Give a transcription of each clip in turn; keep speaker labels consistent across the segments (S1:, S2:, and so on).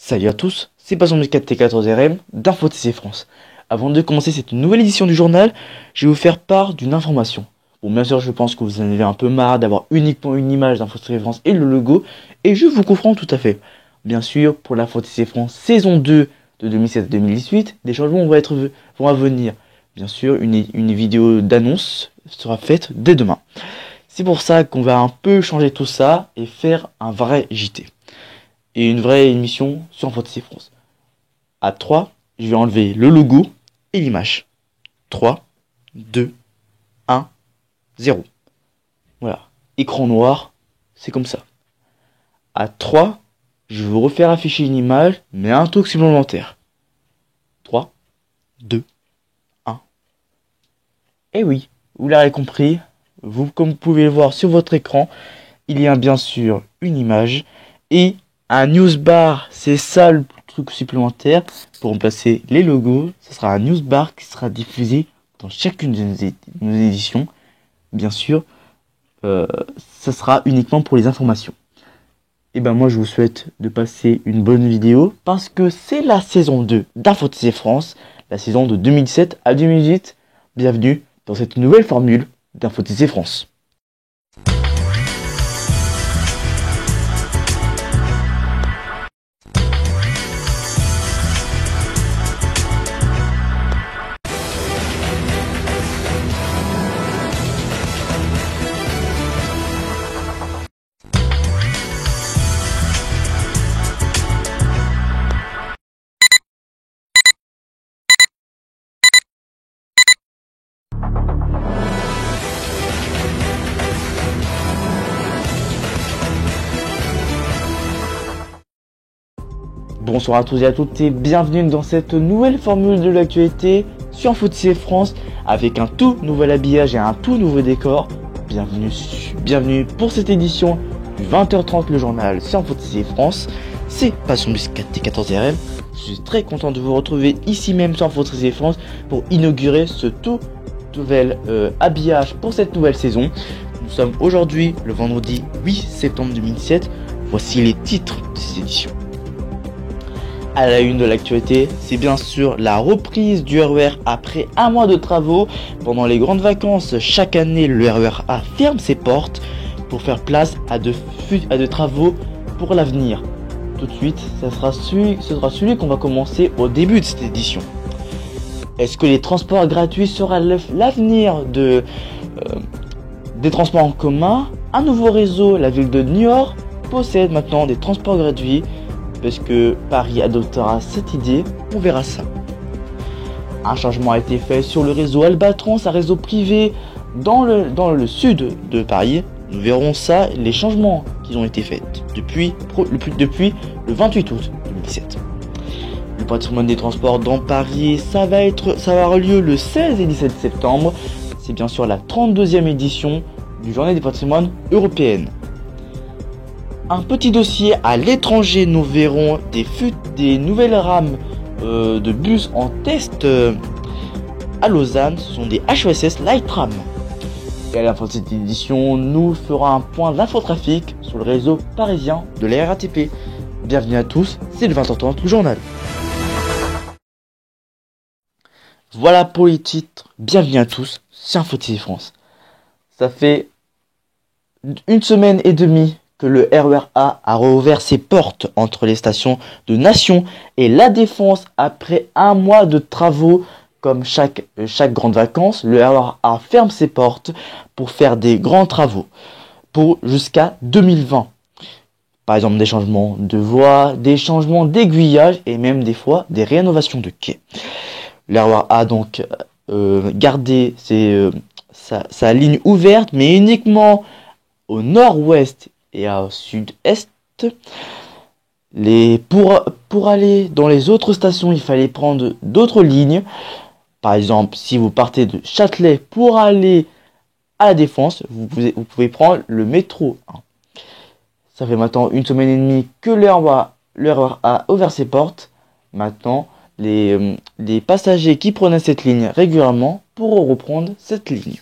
S1: Salut à tous, c'est Passion du 4T14RM d'InfoTC France. Avant de commencer cette nouvelle édition du journal, je vais vous faire part d'une information. Bon, bien sûr, je pense que vous en avez un peu marre d'avoir uniquement une image d'InfoTC France et le logo, et je vous comprends tout à fait. Bien sûr, pour l'InfoTC France saison 2 de 2017 à 2018, des changements vont venir. Bien sûr, une vidéo d'annonce sera faite dès demain. C'est pour ça qu'on va un peu changer tout ça et faire un vrai JT. Et une vraie émission sur InfoTC France. À 3, je vais enlever le logo et l'image. 3, 2, 1, 0. Voilà. Écran noir, c'est comme ça. À 3, je vais vous refaire afficher une image, mais un truc supplémentaire. 3, 2, 1. Et oui, vous l'avez compris, comme vous pouvez le voir sur votre écran, il y a bien sûr une image et un newsbar. C'est ça le truc supplémentaire pour remplacer les logos. Ce sera un newsbar qui sera diffusé dans chacune de nos éditions. Bien sûr, ça sera uniquement pour les informations. Et ben moi je vous souhaite de passer une bonne vidéo parce que c'est la saison 2 d'InfoTC France, la saison de 2007 à 2018. Bienvenue dans cette nouvelle formule d'InfoTC France. Bonsoir à tous et à toutes et bienvenue dans cette nouvelle formule de l'actualité sur InfoTC France avec un tout nouvel habillage et un tout nouveau décor. Bienvenue pour cette édition du 20h30 le journal sur InfoTC France. C'est Passion 4T14RM. Je suis très content de vous retrouver ici même sur InfoTC France pour inaugurer ce tout nouvel habillage pour cette nouvelle saison. Nous sommes aujourd'hui le vendredi 8 septembre 2007. Voici les titres de cette édition. À la une de l'actualité, c'est bien sûr la reprise du RER après un mois de travaux. Pendant les grandes vacances, chaque année, le RER A ferme ses portes pour faire place à de travaux pour l'avenir. Tout de suite, ce sera celui qu'on va commencer au début de cette édition. Est-ce que les transports gratuits sera l'avenir des transports en commun? Un nouveau réseau, la ville de Niort, possède maintenant des transports gratuits. Parce que Paris adoptera cette idée, on verra ça. Un changement a été fait sur le réseau Albatros, un réseau privé dans le sud de Paris. Nous verrons ça, les changements qui ont été faits depuis le 28 août 2017. Le patrimoine des transports dans Paris, ça va avoir lieu le 16 et 17 septembre. C'est bien sûr la 32e édition du Journée des patrimoines européennes. Un petit dossier à l'étranger, nous verrons des nouvelles rames de bus en test à Lausanne. Ce sont des HESS Light Tram. Et à la fin de cette édition, nous ferons un point d'infotrafic sur le réseau parisien de la RATP. Bienvenue à tous, c'est le 20h30 le journal. Voilà pour les titres. Bienvenue à tous, c'est InfoTC France. Ça fait une semaine et demie que le RER A rouvert ses portes entre les stations de Nation et La Défense après un mois de travaux. Comme chaque grande vacances, le RER A ferme ses portes pour faire des grands travaux jusqu'à 2020. Par exemple des changements de voies, des changements d'aiguillage et même des fois des rénovations de quais. Le RER A a donc gardé sa ligne ouverte mais uniquement au nord-ouest et au sud-est. Pour aller dans les autres stations, il fallait prendre d'autres lignes. Par exemple, si vous partez de Châtelet pour aller à La Défense, vous pouvez prendre le métro 1. Ça fait maintenant une semaine et demie que le RER a ouvert ses portes. Maintenant, les passagers qui prenaient cette ligne régulièrement pourront reprendre cette ligne.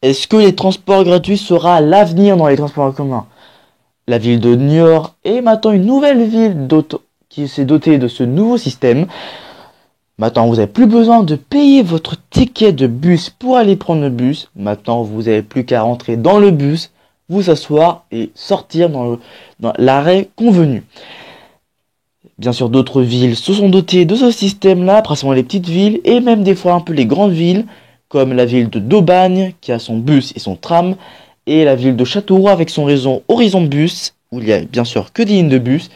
S1: Est-ce que les transports gratuits sera l'avenir dans les transports en commun? La ville de Niort est maintenant une nouvelle ville qui s'est dotée de ce nouveau système. Maintenant, vous n'avez plus besoin de payer votre ticket de bus pour aller prendre le bus. Maintenant, vous n'avez plus qu'à rentrer dans le bus, vous asseoir et sortir dans l'arrêt convenu. Bien sûr, d'autres villes se sont dotées de ce système-là, principalement les petites villes et même des fois un peu les grandes villes, comme la ville de d'Aubagne qui a son bus et son tram, et la ville de Châteauroux avec son réseau Horizon Bus, où il y a bien sûr que des lignes de bus.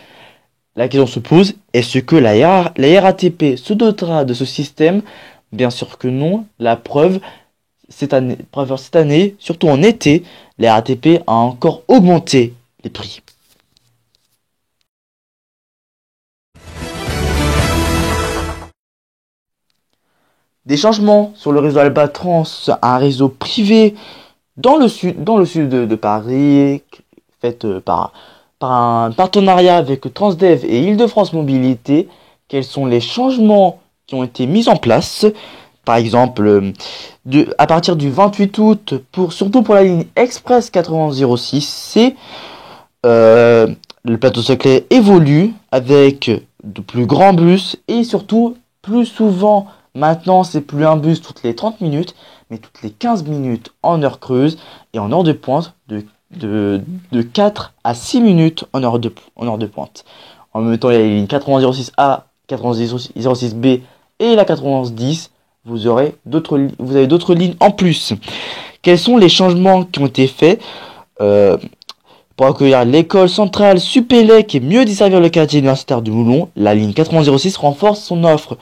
S1: La question se pose, est-ce que la RATP se dotera de ce système? Bien sûr que non. La preuve, cette année, surtout en été, la RATP a encore augmenté les prix. Des changements sur le réseau Albatros, un réseau privé dans le sud de Paris, fait par un partenariat avec Transdev et Île-de-France Mobilité. Quels sont les changements qui ont été mis en place? Par exemple, à partir du 28 août, surtout pour la ligne Express 9106C, le plateau Saclay évolue avec de plus grands bus et surtout plus souvent. Maintenant, c'est plus un bus toutes les 30 minutes, mais toutes les 15 minutes en heure creuse et en heure de pointe de 4 à 6 minutes en heure de pointe. En même temps, il y a les lignes 9106A, 9106B et la 9110. Vous avez d'autres lignes en plus. Quels sont les changements qui ont été faits pour accueillir l'école centrale Supélec et mieux desservir le quartier universitaire de Moulon? La ligne 9106 renforce son offre.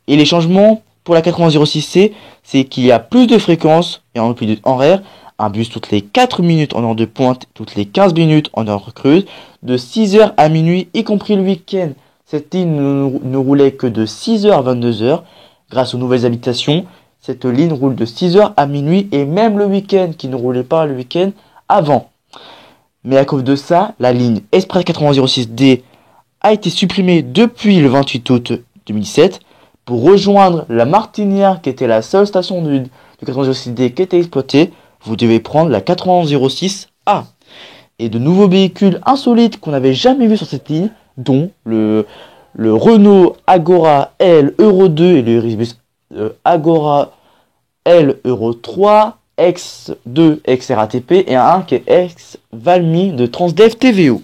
S1: Et les changements pour la 9106C, c'est qu'il y a plus de fréquences et en amplitude horaire, un bus toutes les 4 minutes en heure de pointe, toutes les 15 minutes en heure creuse, de 6h à minuit, y compris le week-end. Cette ligne ne roulait que de 6h à 22h. Grâce aux nouvelles habitations, cette ligne roule de 6h à minuit et même le week-end, qui ne roulait pas le week-end avant. Mais à cause de ça, la ligne Express 9106D a été supprimée depuis le 28 août 2017. Pour rejoindre la Martinière, qui était la seule station du 9106D qui était exploitée, vous devez prendre la 9106A. Et de nouveaux véhicules insolites qu'on n'avait jamais vus sur cette ligne, dont le Renault Agora L Euro 2 et le Irisbus Agora L Euro 3, X2 ex RATP et un qui est ex Valmy de Transdev TVO.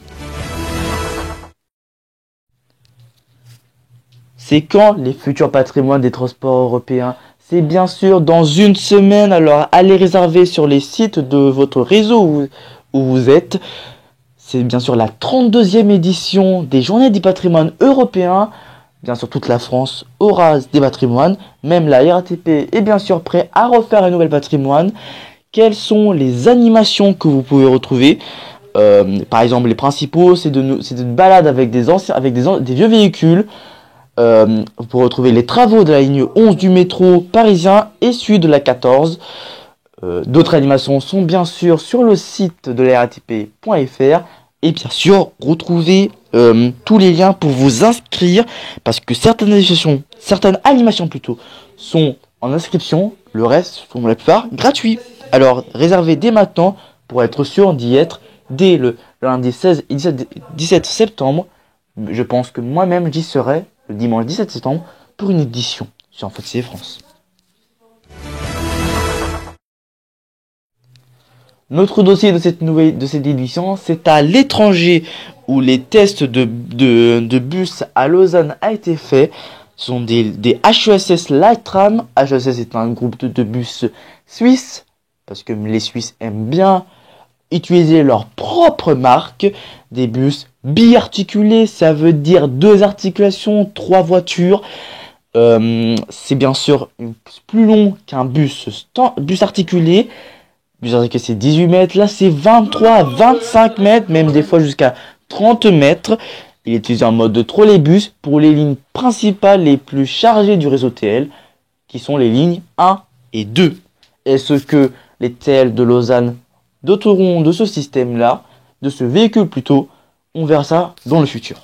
S1: C'est quand les futurs patrimoines des transports européens? C'est bien sûr dans une semaine, alors allez réserver sur les sites de votre réseau où vous êtes. C'est bien sûr la 32e édition des Journées du patrimoine européen. Bien sûr, toute la France aura des patrimoines. Même la RATP est bien sûr prête à refaire un nouvel patrimoine. Quelles sont les animations que vous pouvez retrouver? Par exemple, les principaux, c'est de balades avec des vieux véhicules. Vous pouvez retrouver les travaux de la ligne 11 du métro parisien et celui de la 14. D'autres animations sont bien sûr sur le site de la RATP.fr et bien sûr retrouvez tous les liens pour vous inscrire parce que certaines animations sont en inscription, le reste sont la plupart gratuits. Alors réservez dès maintenant pour être sûr d'y être dès le lundi 16 et 17 septembre. Je pense que moi-même j'y serai le dimanche 17 septembre pour une édition sur FOTC France. Notre dossier de cette édition, c'est à l'étranger où les tests de bus à Lausanne a été fait. Ce sont des HESS Light Tram. HESS est un groupe de bus suisse parce que les Suisses aiment bien utiliser leur propre marque. Des bus biarticulés, ça veut dire 2 articulations, 3 voitures. C'est bien sûr plus long qu'un bus articulé. Bus articulé c'est 18 mètres, là c'est 23 à 25 mètres, même des fois jusqu'à 30 mètres. Il est utilisé en mode de trolleybus pour les lignes principales les plus chargées du réseau TL, qui sont les lignes 1 et 2. Est-ce que les TL de Lausanne doteront de ce système-là, de ce véhicule plutôt? On verra ça dans le futur.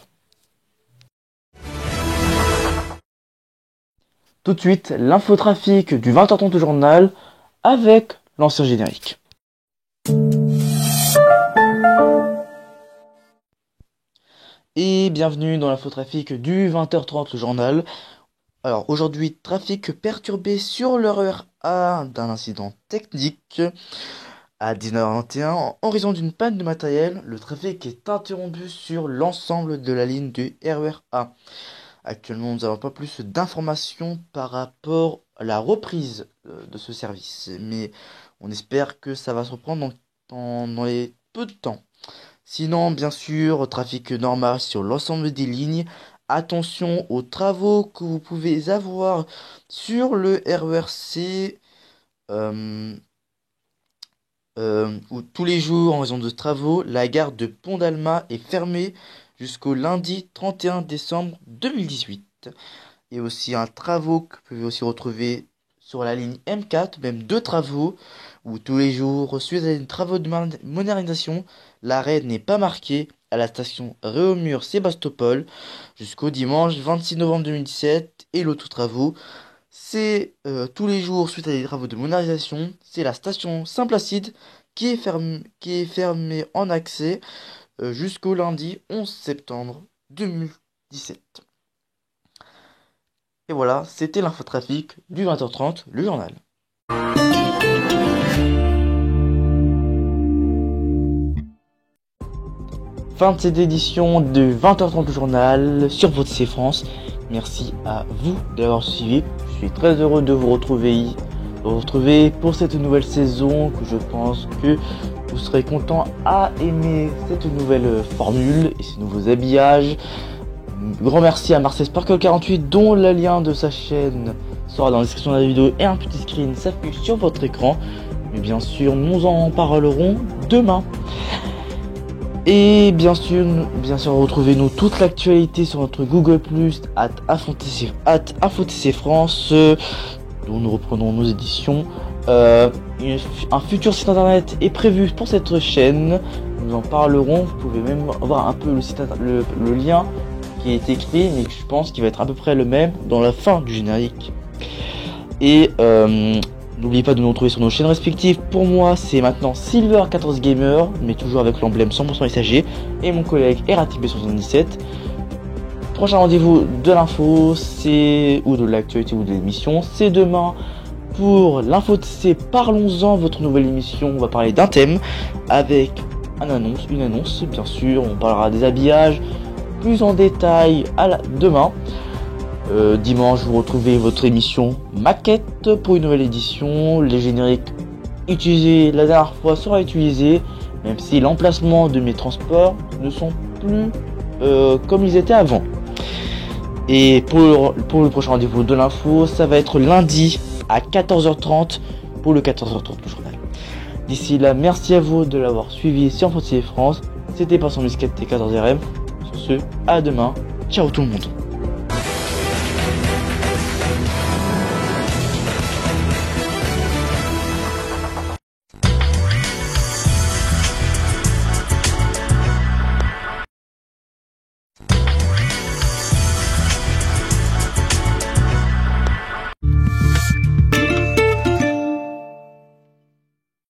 S1: Tout de suite, l'infotrafic du 20h30 journal avec l'ancien générique. Et bienvenue dans l'infotrafic du 20h30 le journal. Alors aujourd'hui, trafic perturbé sur le RER A d'un incident technique. À 19h21, en raison d'une panne de matériel, le trafic est interrompu sur l'ensemble de la ligne du RER A. Actuellement, nous n'avons pas plus d'informations par rapport à la reprise de ce service, mais on espère que ça va se reprendre dans les peu de temps. Sinon, bien sûr, trafic normal sur l'ensemble des lignes. Attention aux travaux que vous pouvez avoir sur le RER C, où tous les jours, en raison de travaux, la gare de Pont d'Alma est fermée jusqu'au lundi 31 décembre 2018. Et aussi un travaux que vous pouvez aussi retrouver sur la ligne M4, même deux travaux, où tous les jours, suite à des travaux de modernisation, l'arrêt n'est pas marqué à la station Réaumur-Sébastopol jusqu'au dimanche 26 novembre 2017. Et l'autre travaux, c'est tous les jours, suite à des travaux de modernisation, c'est la station Saint-Placide qui est fermée en accès jusqu'au lundi 11 septembre 2017. Et voilà, c'était l'infotrafic du 20h30, le journal. Fin de cette édition de 20h30 le journal sur votre C France. Merci à vous d'avoir suivi. Je suis très heureux de vous retrouver pour cette nouvelle saison que je pense que vous serez content à aimer cette nouvelle formule et ces nouveaux habillages. Grand merci à Marseille Sparkle 48 dont le lien de sa chaîne sera dans la description de la vidéo et un petit screen s'affiche sur votre écran. Mais bien sûr, nous en parlerons demain. Et bien sûr, retrouvez-nous toute l'actualité sur notre Google+, @InfoTC France, dont nous reprenons nos éditions. Un futur site internet est prévu pour cette chaîne. Nous en parlerons. Vous pouvez même voir un peu le lien qui est écrit, mais je pense qu'il va être à peu près le même dans la fin du générique. Et n'oubliez pas de nous retrouver sur nos chaînes respectives. Pour moi, c'est maintenant Silver14Gamer, mais toujours avec l'emblème 100% SAG, et mon collègue RATB77. Prochain rendez-vous de l'info, ou de l'actualité ou de l'émission, c'est demain pour l'info TC Parlons-en, votre nouvelle émission. On va parler d'un thème avec une annonce, bien sûr. On parlera des habillages plus en détail demain. Dimanche, vous retrouvez votre émission Maquette pour une nouvelle édition. Les génériques utilisés la dernière fois sera utilisé, même si l'emplacement de mes transports ne sont plus comme ils étaient avant. Et pour le prochain rendez-vous de l'info, ça va être lundi à 14h30 pour le 14h30 du journal. D'ici là, merci à vous de l'avoir suivi sur InfoTC France. C'était Vincent Muscat T14RM. Sur ce, à demain. Ciao tout le monde.